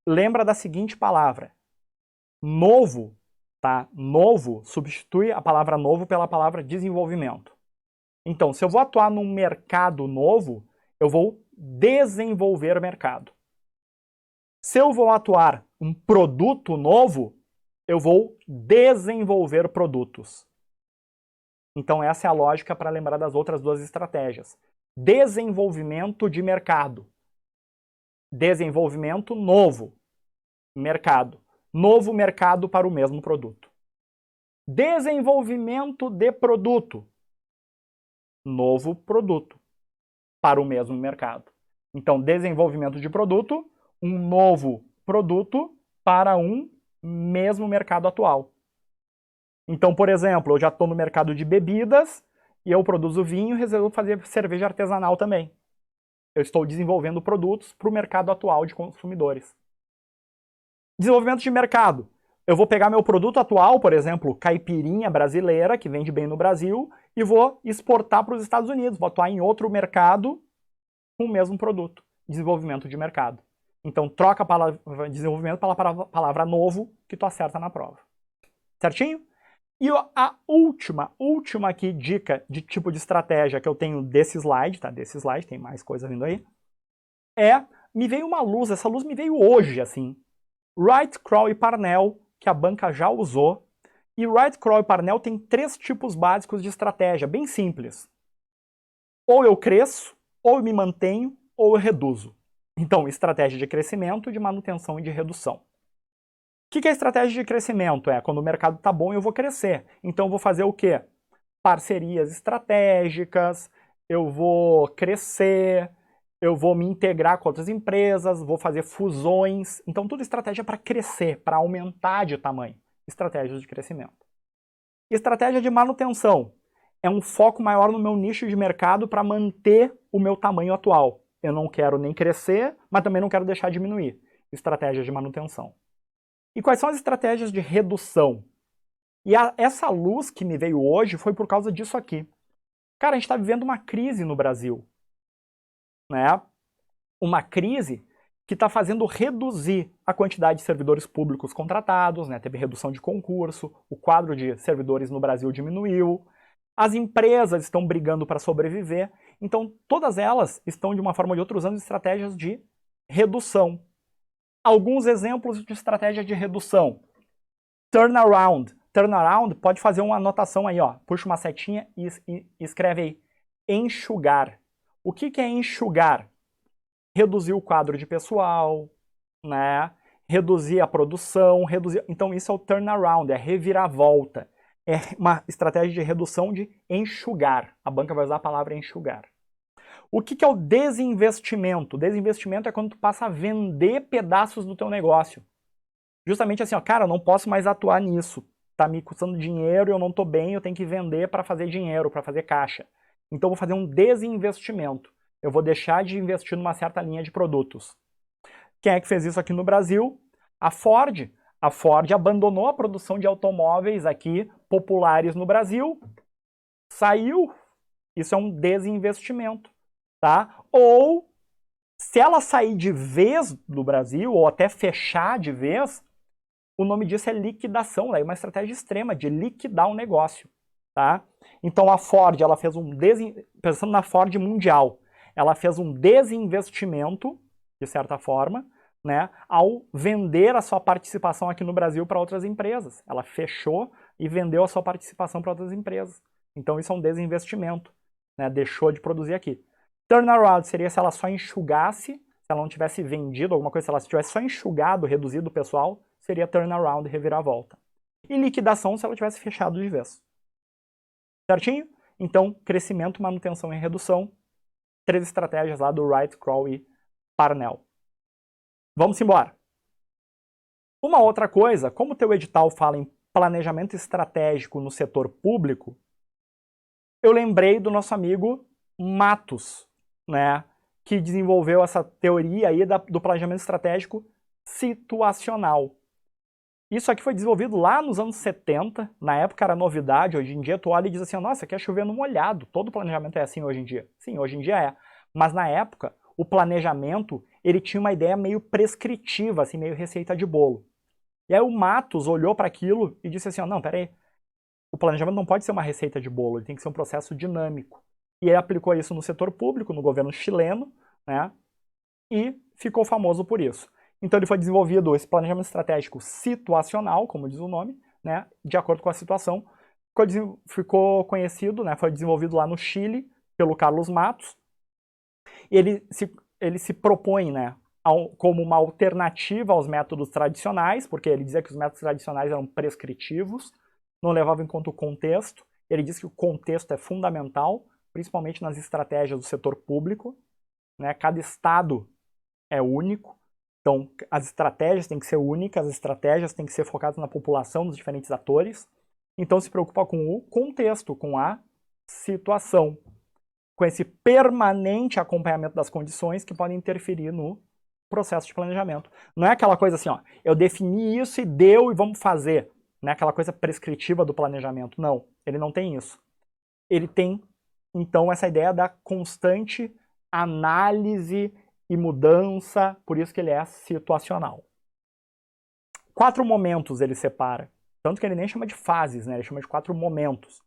lembra da seguinte palavra. Novo, tá? Novo substitui a palavra novo pela palavra desenvolvimento. Então, se eu vou atuar num mercado novo, eu vou desenvolver mercado. Se eu vou atuar um produto novo, eu vou desenvolver produtos. Então essa é a lógica para lembrar das outras duas estratégias. Desenvolvimento de mercado. Desenvolvimento novo. Mercado. Novo mercado para o mesmo produto. Desenvolvimento de produto. Novo produto para o mesmo mercado. Então, desenvolvimento de produto, um novo produto para um mesmo mercado atual. Então, por exemplo, eu já estou no mercado de bebidas e eu produzo vinho e resolvo fazer cerveja artesanal também. Eu estou desenvolvendo produtos para o mercado atual de consumidores. Desenvolvimento de mercado. Eu vou pegar meu produto atual, por exemplo, caipirinha brasileira, que vende bem no Brasil, e vou exportar para os Estados Unidos. Vou atuar em outro mercado com o mesmo produto. Desenvolvimento de mercado. Então, troca a palavra desenvolvimento pela palavra novo, que tu acerta na prova. Certinho? E a última aqui dica de tipo de estratégia que eu tenho desse slide, tá? Desse slide, tem mais coisa vindo aí. Me veio uma luz, essa luz me veio hoje, assim. Wright, Kroll e Parnell, que a banca já usou. E Wright, Kroll e Parnell tem 3 tipos básicos de estratégia, bem simples. Ou eu cresço, ou eu me mantenho, ou eu reduzo. Então, estratégia de crescimento, de manutenção e de redução. O que é estratégia de crescimento? É quando o mercado está bom eu vou crescer. Então eu vou fazer o quê? Parcerias estratégicas, eu vou crescer, eu vou me integrar com outras empresas, vou fazer fusões. Então tudo estratégia para crescer, para aumentar de tamanho. Estratégias de crescimento. Estratégia de manutenção. É um foco maior no meu nicho de mercado para manter o meu tamanho atual. Eu não quero nem crescer, mas também não quero deixar diminuir. Estratégia de manutenção. E quais são as estratégias de redução? E essa luz que me veio hoje foi por causa disso aqui. Cara, a gente está vivendo uma crise no Brasil. Né? Uma crise que está fazendo reduzir a quantidade de servidores públicos contratados, né? Teve redução de concurso, o quadro de servidores no Brasil diminuiu, as empresas estão brigando para sobreviver, então todas elas estão de uma forma ou de outra usando estratégias de redução. Alguns exemplos de estratégia de redução. Turnaround. Turnaround pode fazer uma anotação aí, ó. Puxa uma setinha e escreve aí. Enxugar. O que é enxugar? Reduzir o quadro de pessoal, né? Reduzir a produção, reduzir... Então isso é o turnaround, é reviravolta. É uma estratégia de redução de enxugar. A banca vai usar a palavra enxugar. O que é o desinvestimento? Desinvestimento é quando tu passa a vender pedaços do teu negócio. Justamente assim, ó, cara, eu não posso mais atuar nisso. Tá me custando dinheiro, eu não tô bem, eu tenho que vender para fazer dinheiro, para fazer caixa. Então eu vou fazer um desinvestimento. Eu vou deixar de investir numa certa linha de produtos. Quem é que fez isso aqui no Brasil? A Ford. A Ford abandonou a produção de automóveis aqui populares no Brasil. Saiu. Isso é um desinvestimento. Tá? Ou, se ela sair de vez do Brasil, ou até fechar de vez, o nome disso é liquidação, né? É uma estratégia extrema de liquidar um negócio. Tá? Então a Ford, ela fez pensando na Ford mundial, ela fez um desinvestimento, de certa forma, né, ao vender a sua participação aqui no Brasil para outras empresas. Ela fechou e vendeu a sua participação para outras empresas. Então isso é um desinvestimento, né? Deixou de produzir aqui. Turnaround seria se ela só enxugasse, se ela não tivesse vendido alguma coisa, se ela tivesse só enxugado, reduzido o pessoal, seria turnaround, reviravolta. E liquidação se ela tivesse fechado de vez. Certinho? Então, crescimento, manutenção e redução. 3 estratégias lá do Wright, Kroll e Parnell. Vamos embora. Uma outra coisa, como o teu edital fala em planejamento estratégico no setor público, eu lembrei do nosso amigo Matos, né, que desenvolveu essa teoria aí do planejamento estratégico situacional. Isso aqui foi desenvolvido lá nos anos 70, na época era novidade, hoje em dia tu olha e diz assim, nossa, aqui é chover no molhado, todo planejamento é assim hoje em dia. Sim, hoje em dia é, mas na época o planejamento, ele tinha uma ideia meio prescritiva, assim, meio receita de bolo. E aí o Matos olhou para aquilo e disse assim, não, peraí, o planejamento não pode ser uma receita de bolo, ele tem que ser um processo dinâmico. E ele aplicou isso no setor público, no governo chileno, né? E ficou famoso por isso. Então ele foi desenvolvido esse planejamento estratégico situacional, como diz o nome, né? De acordo com a situação. Ficou conhecido, né? Foi desenvolvido lá no Chile pelo Carlos Matos. E ele se propõe, né, como uma alternativa aos métodos tradicionais, porque ele dizia que os métodos tradicionais eram prescritivos, não levavam em conta o contexto. Ele diz que o contexto é fundamental, principalmente nas estratégias do setor público, né? Cada estado é único, então as estratégias têm que ser únicas, as estratégias têm que ser focadas na população, nos diferentes atores. Então se preocupa com o contexto, com a situação, com esse permanente acompanhamento das condições que podem interferir no processo de planejamento. Não é aquela coisa assim, ó, eu defini isso e deu e vamos fazer. Não é aquela coisa prescritiva do planejamento. Não, ele não tem isso. Ele tem, então, essa ideia da constante análise e mudança, por isso que ele é situacional. 4 momentos ele separa, tanto que ele nem chama de fases, né? Ele chama de 4 momentos.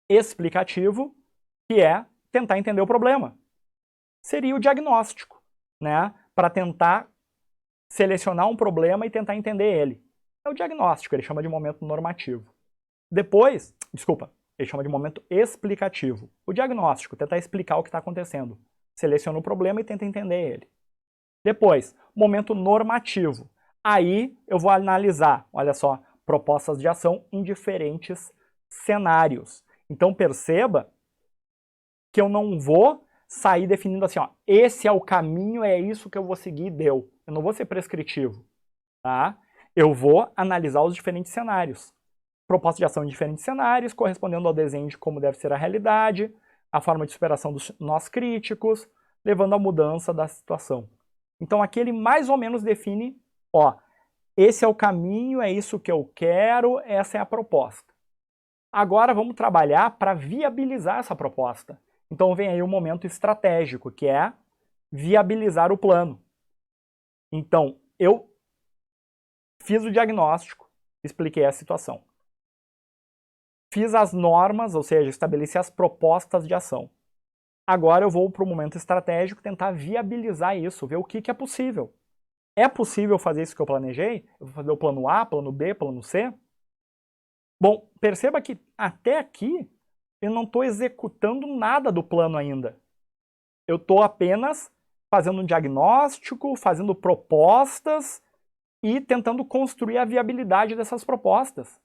Explicativo, que é tentar entender o problema. Seria o diagnóstico, né? Para tentar selecionar um problema e tentar entender ele. É o diagnóstico, ele chama de momento normativo. Depois, ele chama de momento explicativo. O diagnóstico, tentar explicar o que está acontecendo. Seleciona o problema e tenta entender ele. Depois, momento normativo. Aí eu vou analisar, olha só, propostas de ação em diferentes cenários. Então perceba que eu não vou sair definindo assim, ó, esse é o caminho, é isso que eu vou seguir, deu. Eu não vou ser prescritivo, tá? Eu vou analisar os diferentes cenários. Proposta de ação em diferentes cenários, correspondendo ao desenho de como deve ser a realidade, a forma de superação dos nós críticos, levando à mudança da situação. Então aqui ele mais ou menos define, ó, esse é o caminho, é isso que eu quero, essa é a proposta. Agora vamos trabalhar para viabilizar essa proposta. Então vem aí o momento estratégico, que é viabilizar o plano. Então, eu fiz o diagnóstico, expliquei a situação. Fiz as normas, ou seja, estabeleci as propostas de ação. Agora eu vou para o momento estratégico tentar viabilizar isso, ver o que é possível. É possível fazer isso que eu planejei? Eu vou fazer o plano A, plano B, plano C? Bom, perceba que até aqui eu não estou executando nada do plano ainda. Eu estou apenas fazendo um diagnóstico, fazendo propostas e tentando construir a viabilidade dessas propostas.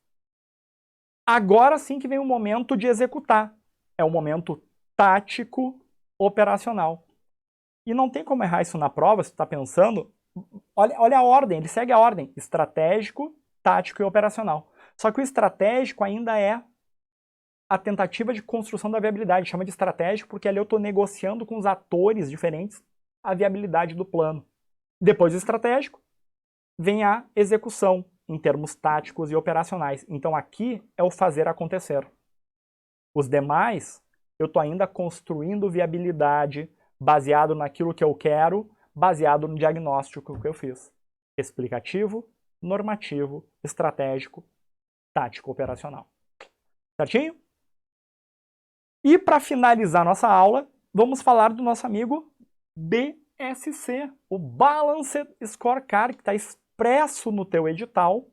Agora sim que vem o momento de executar. É o momento tático operacional. E não tem como errar isso na prova, se tu está pensando. Olha a ordem, ele segue a ordem. Estratégico, tático e operacional. Só que o estratégico ainda é a tentativa de construção da viabilidade. Chama de estratégico porque ali eu estou negociando com os atores diferentes a viabilidade do plano. Depois do estratégico, vem a execução em termos táticos e operacionais. Então aqui é o fazer acontecer. Os demais, eu estou ainda construindo viabilidade baseado naquilo que eu quero, baseado no diagnóstico que eu fiz. Explicativo, normativo, estratégico, tático, operacional. Certinho? E para finalizar nossa aula, vamos falar do nosso amigo BSC, o Balanced Scorecard, que está expresso no teu edital.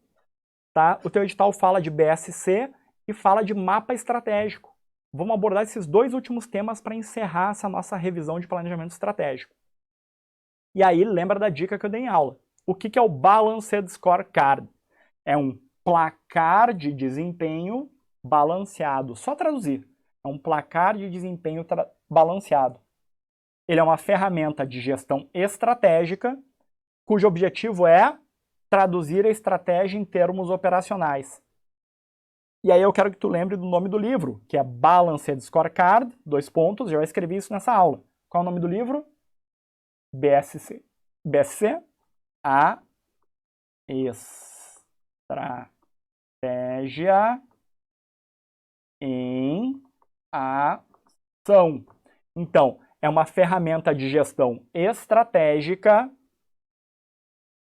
Tá? O teu edital fala de BSC e fala de mapa estratégico. Vamos abordar esses 2 últimos temas para encerrar essa nossa revisão de planejamento estratégico. E aí, lembra da dica que eu dei em aula. O que é o Balanced Scorecard? É um placar de desempenho balanceado. Só traduzir. É um placar de desempenho balanceado. Ele é uma ferramenta de gestão estratégica, cujo objetivo é traduzir a estratégia em termos operacionais. E aí eu quero que tu lembre do nome do livro, que é Balanced Scorecard, 2 pontos, já escrevi isso nessa aula. Qual é o nome do livro? BSC. BSC, a estratégia em ação. Então, é uma ferramenta de gestão estratégica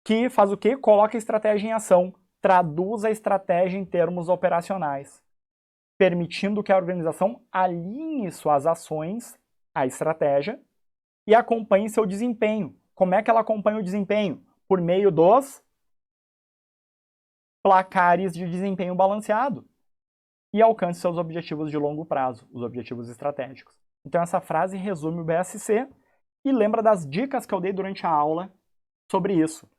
que faz o quê? Coloca a estratégia em ação, traduz a estratégia em termos operacionais. permitindo que a organização alinhe suas ações à estratégia e acompanhe seu desempenho. Como é que ela acompanha o desempenho? Por meio dos placares de desempenho balanceado e alcance seus objetivos de longo prazo, os objetivos estratégicos. Então essa frase resume o BSC e lembra das dicas que eu dei durante a aula sobre isso.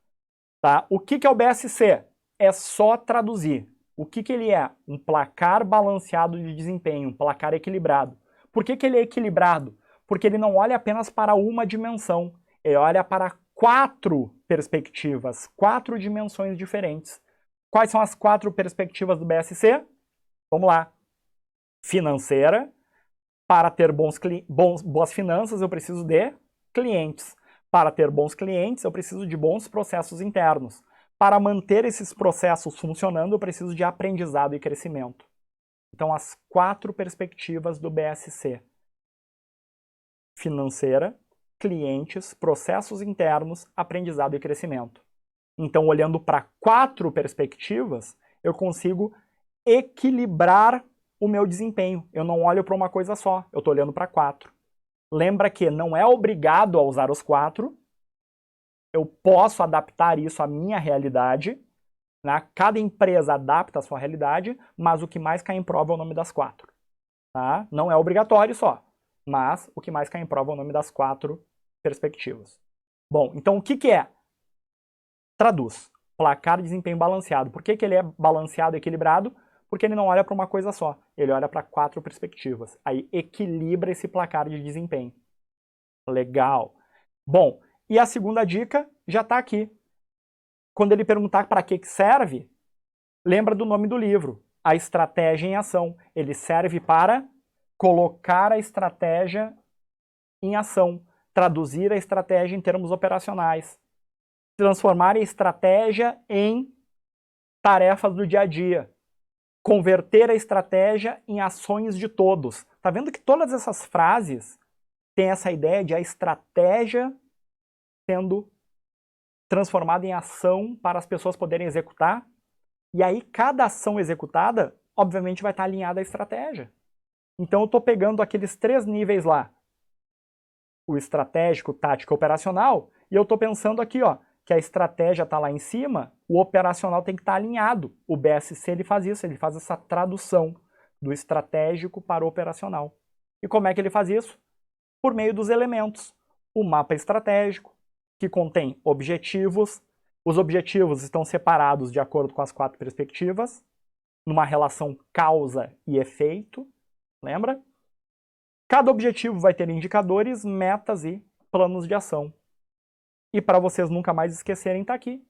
Tá? O que é o BSC? É só traduzir. O que ele é? Um placar balanceado de desempenho, um placar equilibrado. Por que ele é equilibrado? Porque ele não olha apenas para uma dimensão, ele olha para 4 perspectivas, 4 dimensões diferentes. Quais são as 4 perspectivas do BSC? Vamos lá. Financeira. Para ter boas finanças, eu preciso de clientes. Para ter bons clientes, eu preciso de bons processos internos. Para manter esses processos funcionando, eu preciso de aprendizado e crescimento. Então, as 4 perspectivas do BSC. Financeira, clientes, processos internos, aprendizado e crescimento. Então, olhando para 4 perspectivas, eu consigo equilibrar o meu desempenho. Eu não olho para uma coisa só, eu estou olhando para 4. Lembra que não é obrigado a usar os 4, eu posso adaptar isso à minha realidade, né? Cada empresa adapta a sua realidade, mas o que mais cai em prova é o nome das 4. Tá? Não é obrigatório só, mas o que mais cai em prova é o nome das 4 perspectivas. Bom, então o que é? Traduz. Placar de desempenho balanceado. Por que ele é balanceado e equilibrado? Porque ele não olha para uma coisa só, ele olha para 4 perspectivas. Aí equilibra esse placar de desempenho. Legal. Bom, e a segunda dica já está aqui. Quando ele perguntar para que serve, lembra do nome do livro, A Estratégia em Ação. Ele serve para colocar a estratégia em ação, traduzir a estratégia em termos operacionais, transformar a estratégia em tarefas do dia a dia, converter a estratégia em ações de todos. Tá vendo que todas essas frases têm essa ideia de a estratégia sendo transformada em ação para as pessoas poderem executar? E aí cada ação executada, obviamente, vai estar alinhada à estratégia. Então eu estou pegando aqueles 3 níveis lá, o estratégico, tático e operacional, e eu estou pensando aqui, ó, que a estratégia está lá em cima, o operacional tem que estar alinhado. O BSC ele faz isso, ele faz essa tradução do estratégico para o operacional. E como é que ele faz isso? Por meio dos elementos. O mapa estratégico, que contém objetivos. Os objetivos estão separados de acordo com as 4 perspectivas, numa relação causa e efeito. Lembra? Cada objetivo vai ter indicadores, metas e planos de ação. E para vocês nunca mais esquecerem, está aqui.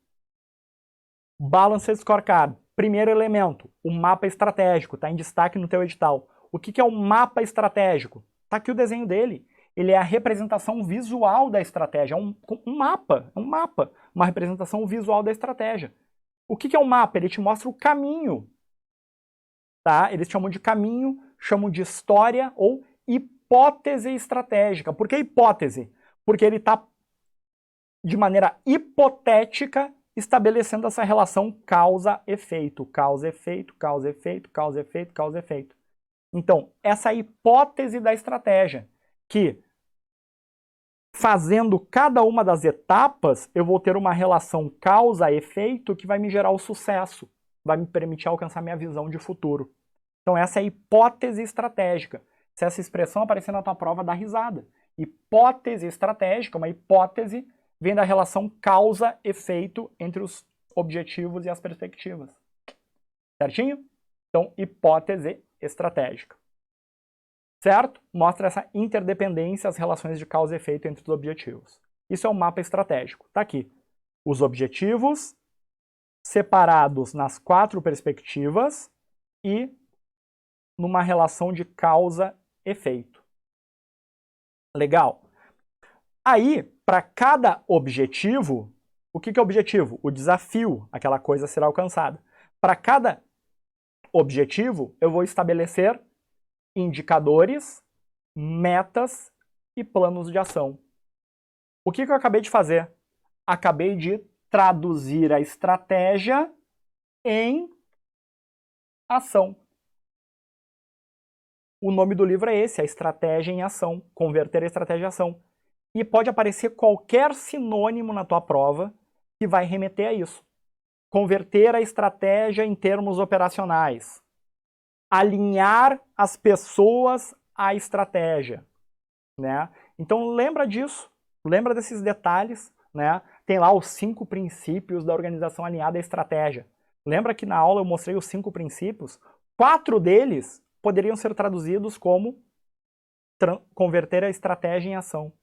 Balanced Scorecard. Primeiro elemento, o mapa estratégico, está em destaque no teu edital. O que é o mapa estratégico? Está aqui o desenho dele. Ele é a representação visual da estratégia. É um mapa, uma representação visual da estratégia. O que é um mapa? Ele te mostra o caminho. Tá? Eles chamam de caminho, chamam de história ou hipótese estratégica. Por que hipótese? Porque ele está de maneira hipotética, estabelecendo essa relação causa-efeito. Causa-efeito, causa-efeito, causa-efeito, causa-efeito. Então, essa hipótese da estratégia, que fazendo cada uma das etapas, eu vou ter uma relação causa-efeito que vai me gerar o sucesso, vai me permitir alcançar minha visão de futuro. Então, essa é a hipótese estratégica. Se essa expressão aparecer na tua prova, dá risada. Hipótese estratégica, uma hipótese, vem da relação causa-efeito entre os objetivos e as perspectivas. Certinho? Então, hipótese estratégica. Certo? Mostra essa interdependência, as relações de causa e efeito entre os objetivos. Isso é um mapa estratégico. Está aqui. Os objetivos separados nas 4 perspectivas e numa relação de causa-efeito. Legal? Aí, para cada objetivo, o que é objetivo? O desafio, aquela coisa a ser alcançada. Para cada objetivo, eu vou estabelecer indicadores, metas e planos de ação. O que eu acabei de fazer? Acabei de traduzir a estratégia em ação. O nome do livro é esse, A Estratégia em Ação, Converter a Estratégia em Ação. E pode aparecer qualquer sinônimo na tua prova que vai remeter a isso. Converter a estratégia em termos operacionais. Alinhar as pessoas à estratégia, né? Então lembra disso, lembra desses detalhes, né? Tem lá os 5 princípios da organização alinhada à estratégia. Lembra que na aula eu mostrei os 5 princípios? 4 deles poderiam ser traduzidos como converter a estratégia em ação.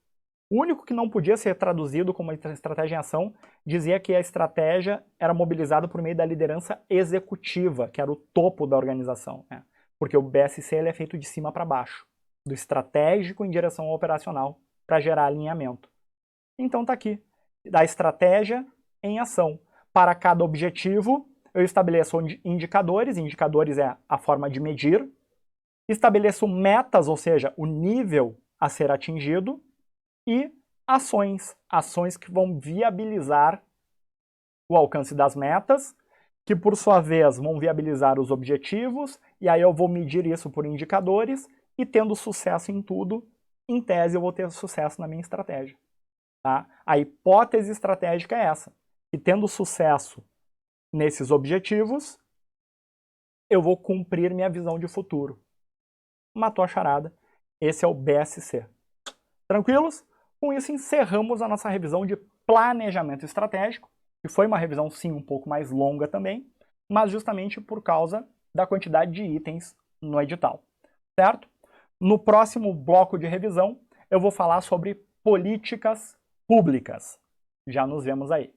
O único que não podia ser traduzido como estratégia em ação dizia que a estratégia era mobilizada por meio da liderança executiva, que era o topo da organização, né? Porque o BSC ele é feito de cima para baixo, do estratégico em direção ao operacional, para gerar alinhamento. Então tá aqui, da estratégia em ação. Para cada objetivo, eu estabeleço indicadores, indicadores é a forma de medir, estabeleço metas, ou seja, o nível a ser atingido, e ações, ações que vão viabilizar o alcance das metas, que por sua vez vão viabilizar os objetivos, e aí eu vou medir isso por indicadores, e tendo sucesso em tudo, em tese eu vou ter sucesso na minha estratégia. Tá? A hipótese estratégica é essa, que tendo sucesso nesses objetivos, eu vou cumprir minha visão de futuro. Matou a charada, esse é o BSC. Tranquilos? Com isso, encerramos a nossa revisão de planejamento estratégico, que foi uma revisão, sim, um pouco mais longa também, mas justamente por causa da quantidade de itens no edital, certo? No próximo bloco de revisão, eu vou falar sobre políticas públicas. Já nos vemos aí.